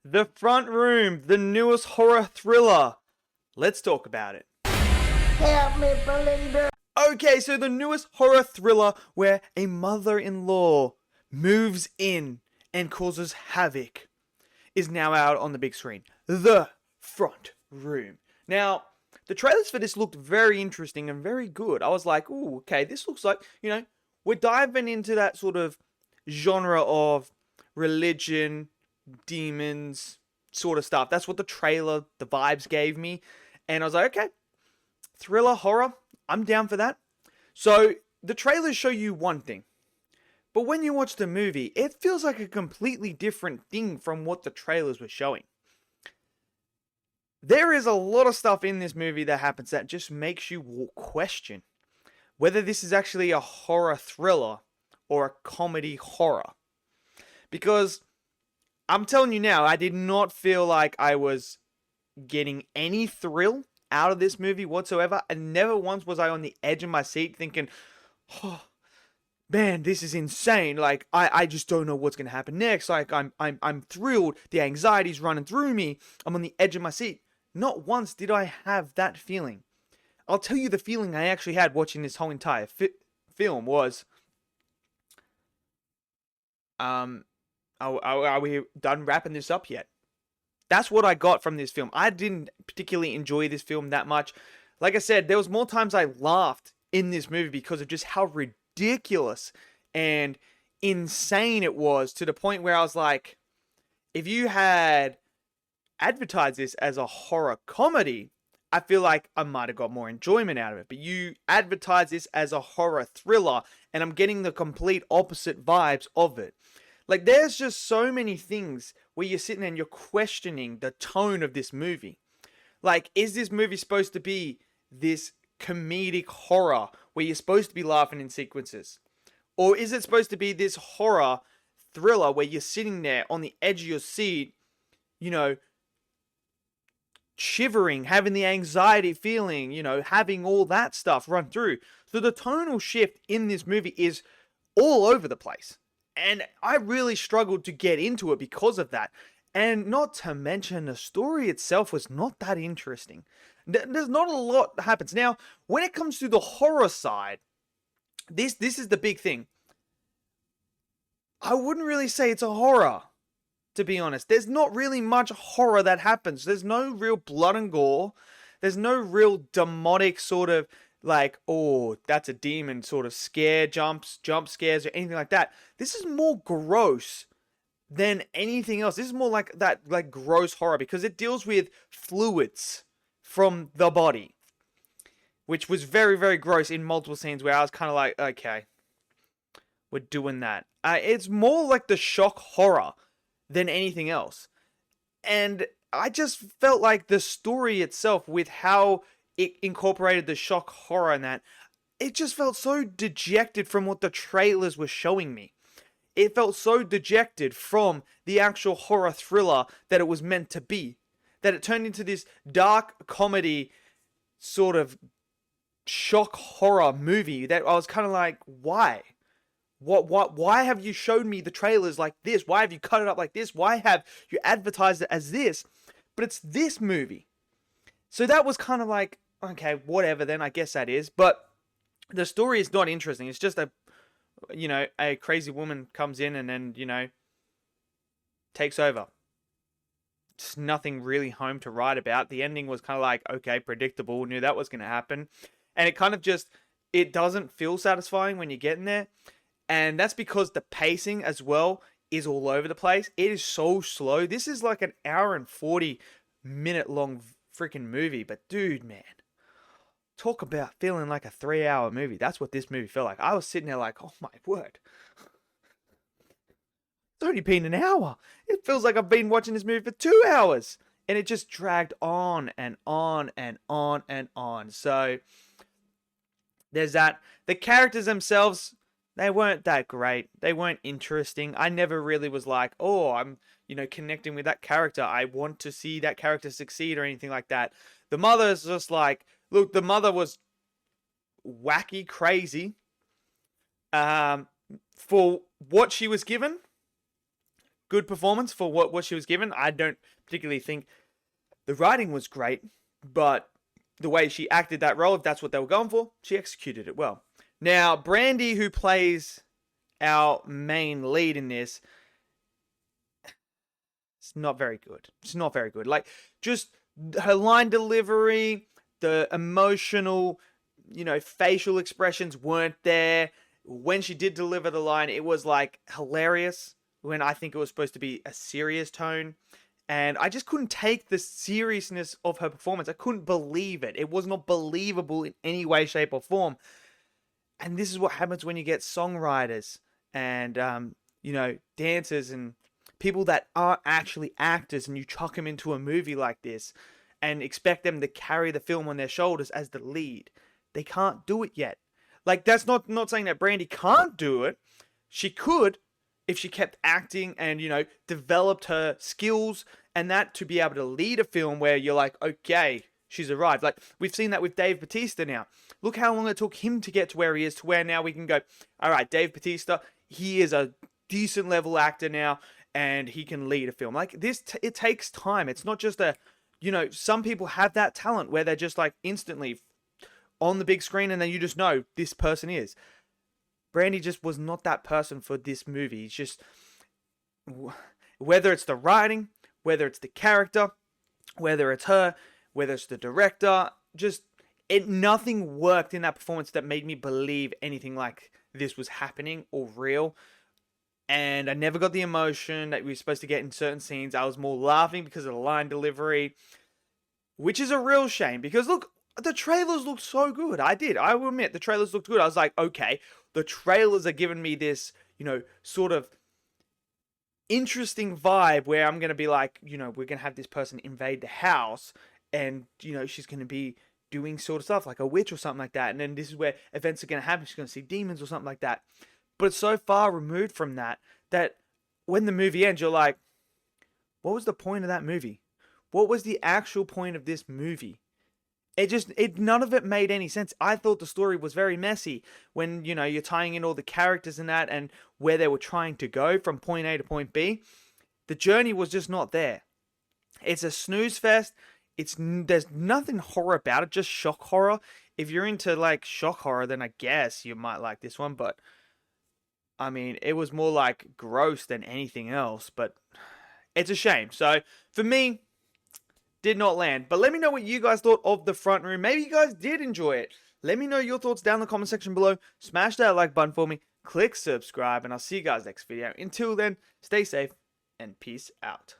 The Front Room, the newest horror thriller. Let's talk about it. Help me, Belinda. Okay, so the newest horror thriller where a mother-in-law moves in and causes havoc is now out on the big screen. The Front Room. Now, the trailers for this looked very interesting and very good. I was like, ooh, okay, this looks like, we're diving into that sort of genre of religion, demons, sort of stuff. That's what the trailer, the vibes gave me. And I was like, okay, thriller, horror, I'm down for that. So the trailers show you one thing. But when you watch the movie, it feels like a completely different thing from what the trailers were showing. There is a lot of stuff in this movie that happens that just makes you question whether this is actually a horror thriller or a comedy horror. Because I'm telling you now, I did not feel like I was getting any thrill out of this movie whatsoever. And never once was I on the edge of my seat thinking, oh, man, this is insane. Like, I just don't know what's going to happen next. Like, I'm thrilled. The anxiety's running through me. I'm on the edge of my seat. Not once did I have that feeling. I'll tell you the feeling I actually had watching this whole entire film was, are we done wrapping this up yet? That's what I got from this film. I didn't particularly enjoy this film that much. Like I said, there was more times I laughed in this movie because of just how ridiculous and insane it was, to the point where I was like, if you had advertised this as a horror comedy, I feel like I might have got more enjoyment out of it. But you advertise this as a horror thriller, and I'm getting the complete opposite vibes of it. Like, there's just so many things where you're sitting and you're questioning the tone of this movie. Like, is this movie supposed to be this comedic horror where you're supposed to be laughing in sequences? Or is it supposed to be this horror thriller where you're sitting there on the edge of your seat, shivering, having the anxiety feeling, having all that stuff run through? So the tonal shift in this movie is all over the place. And I really struggled to get into it because of that. And not to mention, the story itself was not that interesting. There's not a lot that happens. Now, when it comes to the horror side, this is the big thing. I wouldn't really say it's a horror, to be honest. There's not really much horror that happens. There's no real blood and gore. There's no real demonic sort of, like, oh, that's a demon sort of jump scares or anything like that. This is more gross than anything else. This is more like that, like, gross horror, because it deals with fluids from the body, which was very, very gross in multiple scenes where I was kind of like, okay, we're doing that. It's more like the shock horror than anything else. And I just felt like the story itself, with how it incorporated the shock horror in that, it just felt so dejected from what the trailers were showing me. It felt so dejected from the actual horror thriller that it was meant to be, that it turned into this dark comedy sort of shock horror movie that I was kind of like, why? Why have you showed me the trailers like this? Why have you cut it up like this? Why have you advertised it as this? But it's this movie. So that was kind of like, okay, whatever then, I guess that is. But the story is not interesting. It's just a crazy woman comes in and then, takes over. It's nothing really home to write about. The ending was kind of like, okay, predictable. Knew that was going to happen. And it kind of just, it doesn't feel satisfying when you get in there. And that's because the pacing as well is all over the place. It is so slow. This is like an hour and 40-minute long freaking movie. But dude, man, talk about feeling like a 3-hour movie. That's what this movie felt like. I was sitting there like, oh my word. It's only been an hour. It feels like I've been watching this movie for 2 hours. And it just dragged on and on and on and on. So there's that. The characters themselves, they weren't that great. They weren't interesting. I never really was like, oh, I'm, connecting with that character. I want to see that character succeed or anything like that. The mother is just like, look, the mother was wacky, crazy. For what she was given, good performance for what she was given. I don't particularly think the writing was great, but the way she acted that role, if that's what they were going for, she executed it well. Now, Brandy, who plays our main lead in this, it's not very good. It's not very good. Like, just her line delivery, the emotional, facial expressions weren't there. When she did deliver the line, it was like hilarious when I think it was supposed to be a serious tone. And I just couldn't take the seriousness of her performance. I couldn't believe it. It was not believable in any way, shape, or form. And this is what happens when you get songwriters and, dancers and people that aren't actually actors, and you chuck them into a movie like this and expect them to carry the film on their shoulders as the lead. They can't do it yet. Like, that's not saying that Brandy can't do it. She could if she kept acting and, developed her skills and that to be able to lead a film where you're like, okay, she's arrived. Like, we've seen that with Dave Bautista now. Look how long it took him to get to where he is, to where now we can go, all right, Dave Bautista, he is a decent level actor now, and he can lead a film. Like, this, it takes time. It's not just some people have that talent where they're just like instantly on the big screen and then you just know this person is. Brandy just was not that person for this movie. It's just, whether it's the writing, whether it's the character, whether it's her, whether it's the director, nothing worked in that performance that made me believe anything like this was happening or real. And I never got the emotion that we were supposed to get in certain scenes. I was more laughing because of the line delivery, which is a real shame because look, the trailers looked so good. I will admit, the trailers looked good. I was like, okay, the trailers are giving me this, sort of interesting vibe where I'm going to be like, we're going to have this person invade the house and, she's going to be doing sort of stuff like a witch or something like that. And then this is where events are going to happen. She's going to see demons or something like that. But it's so far removed from that when the movie ends, you're like, what was the point of that movie? What was the actual point of this movie? None of it made any sense. I thought the story was very messy when, you're tying in all the characters in that and where they were trying to go from point A to point B. The journey was just not there. It's a snooze fest. There's nothing horror about it, just shock horror. If you're into like shock horror, then I guess you might like this one, but I mean, it was more like gross than anything else, but it's a shame. So for me, did not land. But let me know what you guys thought of The Front Room. Maybe you guys did enjoy it. Let me know your thoughts down in the comment section below. Smash that like button for me. Click subscribe, and I'll see you guys next video. Until then, stay safe and peace out.